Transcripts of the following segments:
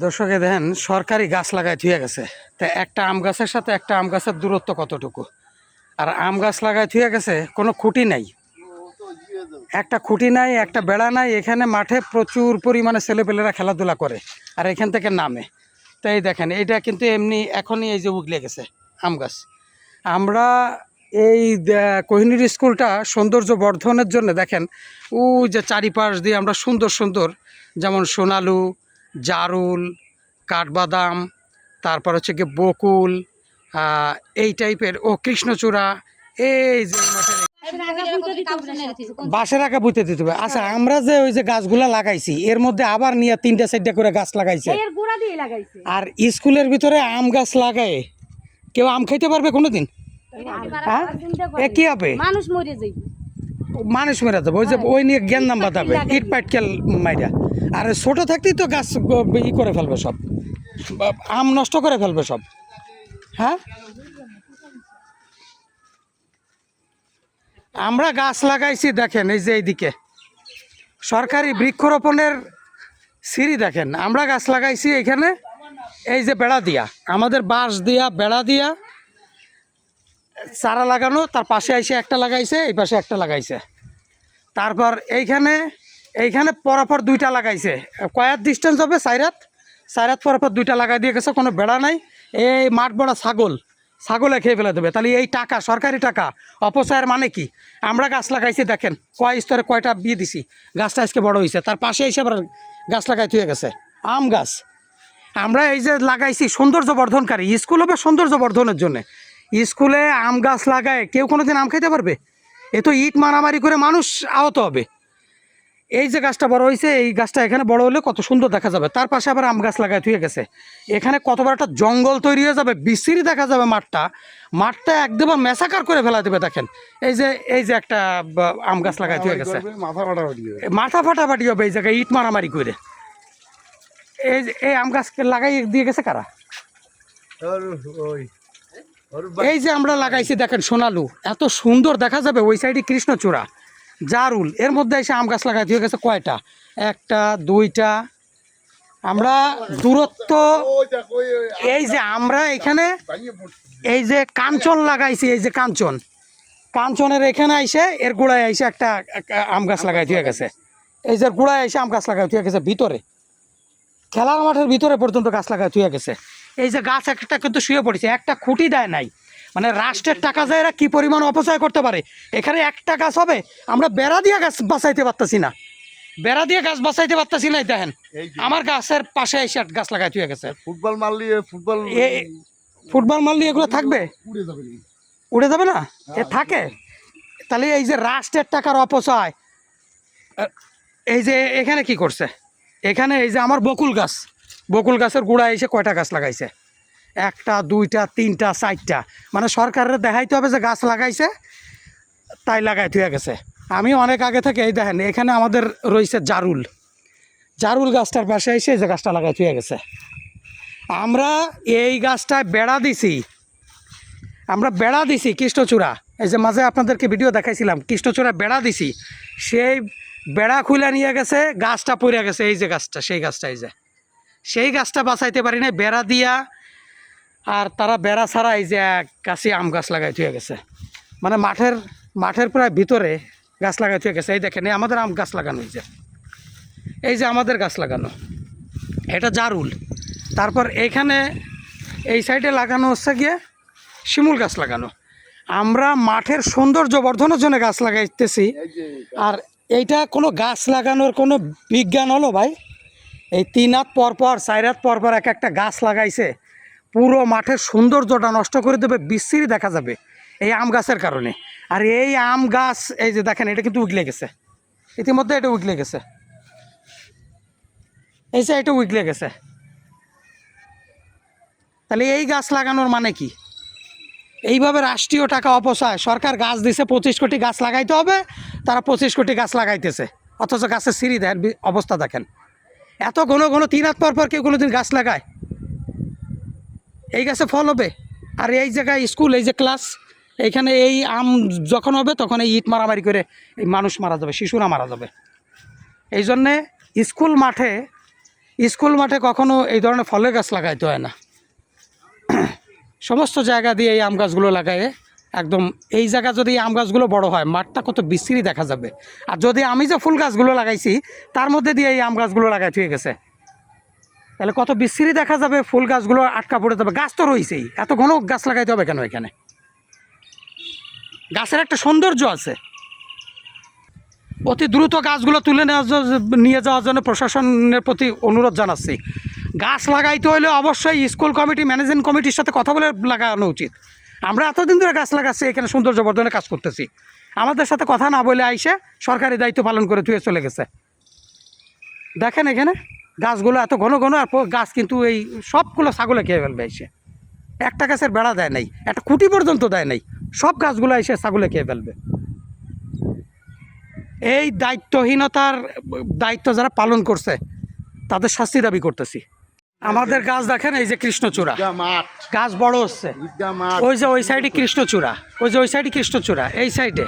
দর্শকে দেখেন সরকারি গাছ লাগায় থুয়ে গেছে। তা একটা আম গাছের সাথে একটা আম গাছের দূরত্ব কতটুকু, আর আম গাছ লাগায় থুয়ে গেছে, কোনো খুঁটি নাই, একটা খুঁটি নাই, একটা বেড়া নাই। এখানে মাঠে প্রচুর পরিমাণে ছেলেপেলেরা খেলাধুলা করে আর এখান থেকে নামে। তাই দেখেন এইটা কিন্তু এমনি এখনই এই যে উগলে গেছে আম গাছ। আমরা এই কোহিনুর স্কুলটা সৌন্দর্য বর্ধনের জন্য দেখেন ও যে চারিপাশ দিয়ে আমরা সুন্দর সুন্দর যেমন সোনালু, জারুল, কাঠবাদাম, তারপর হচ্ছে গিয়ে বকুল, এই টাইপের ও কৃষ্ণচূড়া, এই যে মাঠের বাঁশের আঁকা বুঝতে দিতে হবে। আচ্ছা, আমরা যে ওই যে গাছগুলা লাগাইছি এর মধ্যে আবার নিয়ে 3টা-4টা করে গাছ লাগাইছে, আর স্কুলের ভিতরে আম গাছ লাগায় কেউ আম খাইতে পারবে কোনোদিন? হ্যাঁ, কি হবে? মানুষ মেরা যাবে, ওই যে ওই নিয়ে জ্ঞান নাম বাঁধাবে, ইট পাটকেল মাইরা। আর ছোট থাকতেই তো গাছ ই করে ফেলবে সব, আম নষ্ট করে ফেলবে সব। হ্যাঁ, আমরা গাছ লাগাইছি দেখেন এই যে এইদিকে সরকারি বৃক্ষরোপণের সিঁড়ি দেখেন, আমরা গাছ লাগাইছি এখানে। এই যে বেড়া দিয়া, আমাদের বাঁশ দিয়া বেড়া দিয়া চারা লাগানো, তার পাশে এসে একটা লাগাইছে, এই পাশে একটা লাগাইছে, তারপর এইখানে পরপর 2টা লাগাইছে। কয়েক ডিস্টেন্স হবে, 4 হাত পরপর 2টা লাগাই দিয়ে গেছে, কোনো বেড়া নাই। এই মাঠ বড়া ছাগলে খেয়ে ফেলে দেবে। তাহলে এই টাকা, সরকারি টাকা অপচয়ের মানে কি? আমরা গাছ লাগাইছি দেখেন কয় স্তরে কয়টা বিয়ে দিছি, গাছটা আজকে বড় হয়েছে, তার পাশে এসে আবার গাছ লাগাই থুয়ে গেছে আম গাছ। আমরা এই যে লাগাইছি সৌন্দর্য বর্ধনকারী, স্কুল হবে সৌন্দর্য বর্ধনের জন্য। স্কুলে আম গাছ লাগায় কেউ কোনোদিন আম খাইতে পারবে? এ তো ইট মারামারি করে মানুষ আহত হবে। এই যে গাছটা বড় হয়েছে, এই গাছটা এখানে বড় হলে কত সুন্দর দেখা যাবে। তার পাশে আবার আম গাছ লাগায় থুয়ে গেছে, এখানে কত বড় একটা জঙ্গল তৈরি হয়ে যাবে, বিস্তৃতি দেখা যাবে মাঠটা একদম মেসাকার করে ফেলা দেবে। দেখেন এই যে একটা আম গাছ লাগায় থুয়ে গেছে, মাথা ফাটাফাটি হবে এই জায়গায় ইট মারামারি করে। এই আম গাছ লাগাই দিয়ে গেছে কারা? এই যে আমরা লাগাইছি দেখেন সোনালু, এত সুন্দর দেখা যাবে। ওই সাইডে কৃষ্ণচূড়া, জারুল, এর মধ্যে এসে আম গাছ লাগাই দিয়ে গেছে কয়টা? 1টা 2টা। আমরা দূরত্ব, এই যে আমরা এখানে এই যে কাঞ্চন লাগাইছি, এই যে কাঞ্চনের এখানে আইসে এর গোড়ায় আইসে একটা আম গাছ লাগাই দিয়ে গেছে। এই যে গোড়ায় এসে আম গাছ লাগাই দিয়ে গেছে, ভিতরে খেলার মাঠের ভিতরে পর্যন্ত গাছ লাগাই দিয়ে গেছে। এই যে গাছ একটা কিন্তু শুয়ে পড়েছে, একটা খুঁটি দেয় নাই। মানে রাষ্ট্রের টাকা যায় এরা কী পরিমাণ অপচয় করতে পারে। এখানে একটা গাছ হবে, আমরা বেড়া দিয়ে গাছ বাঁচাইতে পারতেছি না, দেখেন আমার গাছের পাশে এসে গাছ লাগাই দিয়ে গেছে। ফুটবল মারলে এগুলো থাকবে, উড়ে যাবে না? এ থাকে। তাহলে এই যে রাষ্ট্রের টাকার অপচয়, এই যে এখানে কি করছে, এখানে এই যে আমার বকুল গাছের গোড়ায় এসে কয়টা গাছ লাগাইছে? 1টা 2টা 3টা 4টা। মানে সরকারের দেখাইতে হবে যে গাছ লাগাইছে, তাই লাগাই থুয়ে গেছে। আমি অনেক আগে থেকে এই দেখেন এখানে আমাদের রয়েছে জারুল গাছটার পাশে এসে যে গাছটা লাগাই থুয়ে গেছে। আমরা এই গাছটায় বেড়া দিছি কৃষ্ণচূড়া, এই যে মাঝে আপনাদেরকে ভিডিও দেখাইছিলাম, কৃষ্ণচূড়া বেড়া দিছি, সেই বেড়া খুলে নিয়ে গেছে, গাছটা পড়ে গেছে। এই যে গাছটা, সেই গাছটা বাঁচাইতে পারি না বেড়া দিয়া, আর তারা বেড়া ছাড়া এই যে এক গাছে আম গাছ লাগাই থুয়ে গেছে। মানে মাঠের প্রায় ভিতরে গাছ লাগাই থুয়ে গেছে। এই দেখেন এই আমাদের আম গাছ লাগানো, এই যে আমাদের গাছ লাগানো, এটা জারুল। তারপর এইখানে এই সাইডে লাগানো হচ্ছে গিয়ে শিমুল গাছ লাগানো। আমরা মাঠের সৌন্দর্য বর্ধনের জন্য গাছ লাগাইতেছি। আর এইটা কোনো গাছ লাগানোর কোনো বিজ্ঞান হলো ভাই? এই 3 হাত পরপর 4 হাত পরপর একটা গাছ লাগাইছে, পুরো মাঠের সৌন্দর্যটা নষ্ট করে দেবে, বিস্তৃতি দেখা যাবে এই আম গাছের কারণে। আর এই আম গাছ এই যে দেখেন এটা কিন্তু উগলে গেছে, ইতিমধ্যে এটা উগলে গেছে, এই যে এটা উগলে গেছে। তাহলে এই গাছ লাগানোর মানে কি? এইভাবে রাষ্ট্রীয় টাকা অপচয়। সরকার গাছ দিছে 25 কোটি গাছ লাগাইতে হবে, তারা 25 কোটি গাছ লাগাইতেছে, অথচ গাছের সিঁড়ি দেন অবস্থা দেখেন। এত ঘন 3 হাত পর কেউ কোনোদিন গাছ লাগায়? এই গাছে ফল হবে। আর এই জায়গায় স্কুল, এই যে ক্লাস, এইখানে এই আম যখন হবে তখন এই ইট মারামারি করে এই মানুষ মারা যাবে, শিশুরা মারা যাবে। এই জন্যে স্কুল মাঠে স্কুল মাঠে কখনো এই ধরনের ফলের গাছ লাগাইতে হয় না, সমস্ত জায়গা দিয়ে এই আম গাছগুলো লাগায় একদম। এই জায়গা যদি আম গাছগুলো বড় হয় মাঠটা কত বিশ্রী দেখা যাবে। আর যদি আমি যে ফুল গাছগুলো লাগাইছি তার মধ্যে দিয়ে এই আম গাছগুলো লাগাই ঠিক আছে, তাহলে কত বিশ্রী দেখা যাবে, ফুল গাছগুলো আটকা পড়ে যাবে। গাছ তো রয়েছেই, এত ঘন গাছ লাগাইতে হবে কেন? এখানে গাছের একটা সৌন্দর্য আছে। অতি দ্রুত গাছগুলো তুলে নিয়ে যাওয়ার জন্য প্রশাসনের প্রতি অনুরোধ জানাচ্ছি। গাছ লাগাইতে হলে অবশ্যই স্কুল কমিটি, ম্যানেজিং কমিটির সাথে কথা বলে লাগানো উচিত। আমরা এতদিন ধরে গাছ লাগাচ্ছি, এখানে সৌন্দর্য বর্ধনের কাজ করতেছি, আমাদের সাথে কথা না বলে আইসে সরকারি দায়িত্ব পালন করে তুই চলে গেছে। দেখেন এখানে গাছগুলো এত ঘন ঘন, আর গাছ কিন্তু এই সবগুলো ছাগলে খেয়ে ফেলবে এসে। একটা গাছের বেড়া দেয় নাই, একটা খুঁটি পর্যন্ত দেয় নাই, সব গাছগুলো এসে ছাগলে খেয়ে ফেলবে। এই দায়িত্বহীনতার দায়িত্ব যারা পালন করছে তাদের শাস্তি দাবি করতেছি। আমাদের গাছ দেখেন, এই যে কৃষ্ণচূড়া গাছ বড় হচ্ছে, ওই যে ওই সাইডে কৃষ্ণচূড়া, ওই যে ওই সাইডে কৃষ্ণচূড়া, এই সাইডে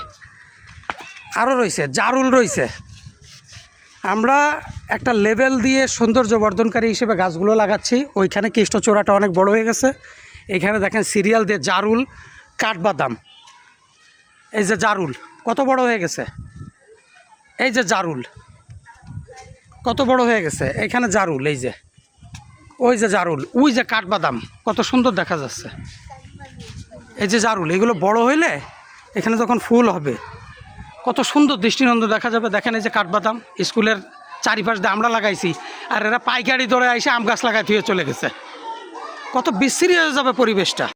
আরও রয়েছে জারুল রয়েছে। আমরা একটা লেভেল দিয়ে সৌন্দর্য বর্ধনকারী হিসেবে গাছগুলো লাগাচ্ছি। ওইখানে কৃষ্ণচূড়াটা অনেক বড় হয়ে গেছে, এখানে দেখেন সিরিয়াল দিয়ে জারুল, কাঠবাদাম, এই যে জারুল কত বড় হয়ে গেছে, এই যে জারুল কত বড় হয়ে গেছে, এখানে জারুল, এই যে ওই যে জারুল, ওই যে কাঠবাদাম কত সুন্দর দেখা যাচ্ছে, এই যে জারুল। এগুলো বড় হইলে এখানে যখন ফুল হবে কত সুন্দর দৃষ্টিনন্দন দেখা যাবে। দেখেন এই যে কাঠবাদাম স্কুলের চারিপাশ দিয়ে আমরা লাগাইছি, আর এরা পাইকারি ধরে এসে আম গাছ লাগাই ধুয়ে চলে গেছে, কত বিশ্রী হয়ে যাবে পরিবেশটা।